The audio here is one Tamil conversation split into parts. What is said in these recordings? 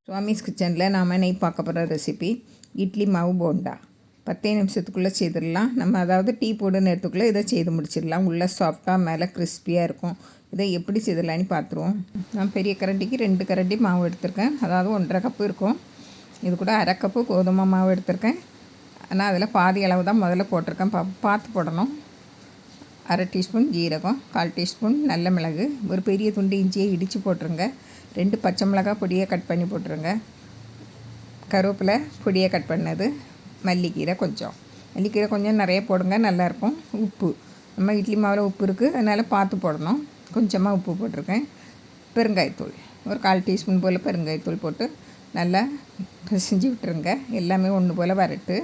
சுவாமிஸ் கிச்சனில் நாம் இன்னைக்கு பார்க்க போகிற ரெசிபி இட்லி மாவு போண்டா. 10 நிமிஷத்துக்குள்ளே செய்திடலாம். நம்ம அதாவது டீ போடு நேரத்துக்குள்ளே இதை செய்து முடிச்சிடலாம். உள்ளே சாஃப்டாக மேலே கிறிஸ்பியாக இருக்கும். இதை எப்படி செய்திடலான்னு பார்த்துருவோம். நான் பெரிய கரண்டிக்கு 2 கரண்டி மாவு எடுத்திருக்கேன். அதாவது 1.5 கப்பு இருக்கும். இது கூட 1/2 கப்பு கோதுமை மாவு எடுத்திருக்கேன். ஆனால் அதில் பாதி அளவு தான் முதல்ல போட்டிருக்கேன். பார்த்து போடணும். 1/2 டீஸ்பூன் ஜீரகம், 1/4 டீஸ்பூன் நல்ல மிளகு, ஒரு பெரிய துண்டு இஞ்சியை இடித்து போட்டுருங்க. 2 பச்சை மிளகாய் பொடியை கட் பண்ணி போட்டுருங்க. கருவேப்பிலை பொடியை கட் பண்ணது, மல்லிக்கீரை கொஞ்சம் நிறைய போடுங்க, நல்லாயிருக்கும். உப்பு, நம்ம இட்லி மாவில் உப்பு இருக்குது, அதனால் பார்த்து போடணும். கொஞ்சமாக உப்பு போட்டிருக்கேன். பெருங்காயத்தூள் ஒரு 1/4 டீஸ்பூன் போல் பெருங்காயத்தூள் போட்டு நல்லா பிசைஞ்சு விட்டுருங்க. எல்லாமே ஒன்று போல் வரட்டு.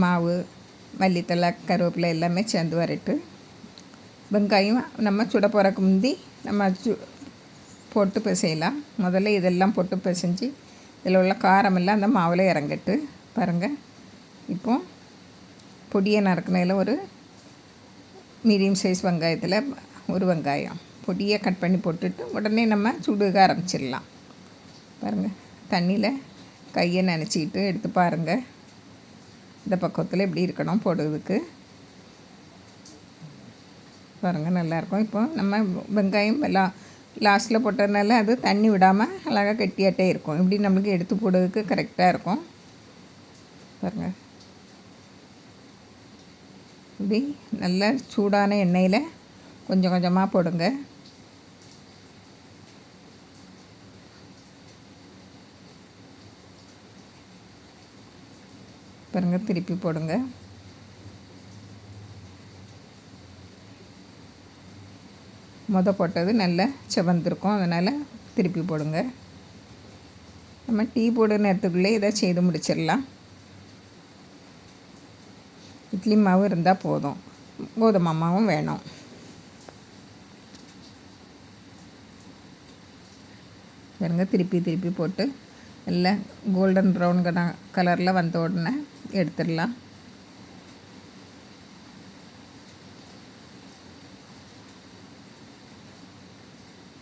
மாவு, மல்லித்தலை, கருவேப்பிலை எல்லாமே சேர்ந்து வரட்டு. வெங்காயம் நம்ம சுட போகிறக்கு முந்தி நம்ம போட்டு பிசையலாம். முதல்ல இதெல்லாம் போட்டு பிசைஞ்சு இதில் உள்ள காரமெல்லாம் அந்த மாவில் இறங்கட்டு. பாருங்கள், இப்போது பொடியை நறுக்கினதில் ஒரு மீடியம் சைஸ் வெங்காயத்தில் ஒரு வெங்காயம் பொடியை கட் பண்ணி போட்டுட்டு உடனே நம்ம சுடுக ஆரம்பிச்சிடலாம். பாருங்கள், தண்ணியில் கையை நனைச்சிக்கிட்டு எடுத்து பாருங்கள். இந்த பக்கத்தில் எப்படி இருக்கணும் போடுறதுக்கு. பாருங்கள், நல்லாயிருக்கும். இப்போ நம்ம வெங்காயம் எல்லாம் லாஸ்ட்டில் போட்டதுனால அது தண்ணி விடாமல் அழகாக கெட்டியாட்டே இருக்கும். இப்படி நம்மளுக்கு எடுத்து போடுறதுக்கு கரெக்டாக இருக்கும். பாருங்கள், இப்படி நல்லா சூடான எண்ணெயில் கொஞ்சம் கொஞ்சமாக போடுங்க. பாருங்கள், திருப்பி போடுங்க. போட்டது நல்லா செவந்திருக்கும், அதனால் திருப்பி போடுங்க. நம்ம டீ போடுற நேரத்துக்குள்ளே இதை செய்து முடிச்சிடலாம். இட்லி மாவு இருந்தால் போதும், கோதுமை மாவும் வேணும். பாருங்க, திருப்பி போட்டு நல்லா கோல்டன் ப்ரௌன் கலரில் வந்த உடனே எடுத்துடலாம்.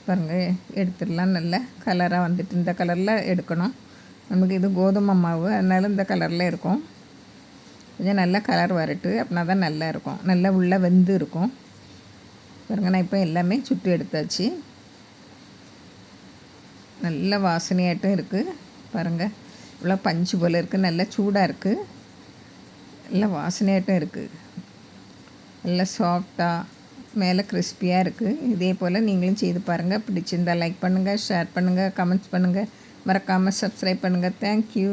பாருங்கள், எடுத்துடலாம். நல்ல கலராக வந்துட்டு இந்த கலரில் எடுக்கணும். நமக்கு இது கோதுமை மாவு, அதனால இந்த கலரில் இருக்கும். கொஞ்சம் நல்ல கலர் வரட்டு, அப்படின்னா தான் நல்லா இருக்கும். நல்லா உள்ளே வெந்து இருக்கும். பாருங்கள், நான் இப்போ எல்லாமே சுட்டு எடுத்தாச்சு. நல்ல வாசனையாட்டும் இருக்குது. பாருங்கள், இவ்வளோ பஞ்சு போல் இருக்குது. நல்லா சூடாக இருக்குது. நல்லா வாசனையாட்டும் இருக்குது. நல்லா சாஃப்டாக மேலே கிறிஸ்பியாக இருக்குது. இதே போல் நீங்களும் செய்து பாருங்கள். பிடிச்சிருந்தால் லைக் பண்ணுங்கள், ஷேர் பண்ணுங்கள், கமெண்ட்ஸ் பண்ணுங்கள். மறக்காமல் சப்ஸ்கிரைப் பண்ணுங்கள். தேங்க்யூ.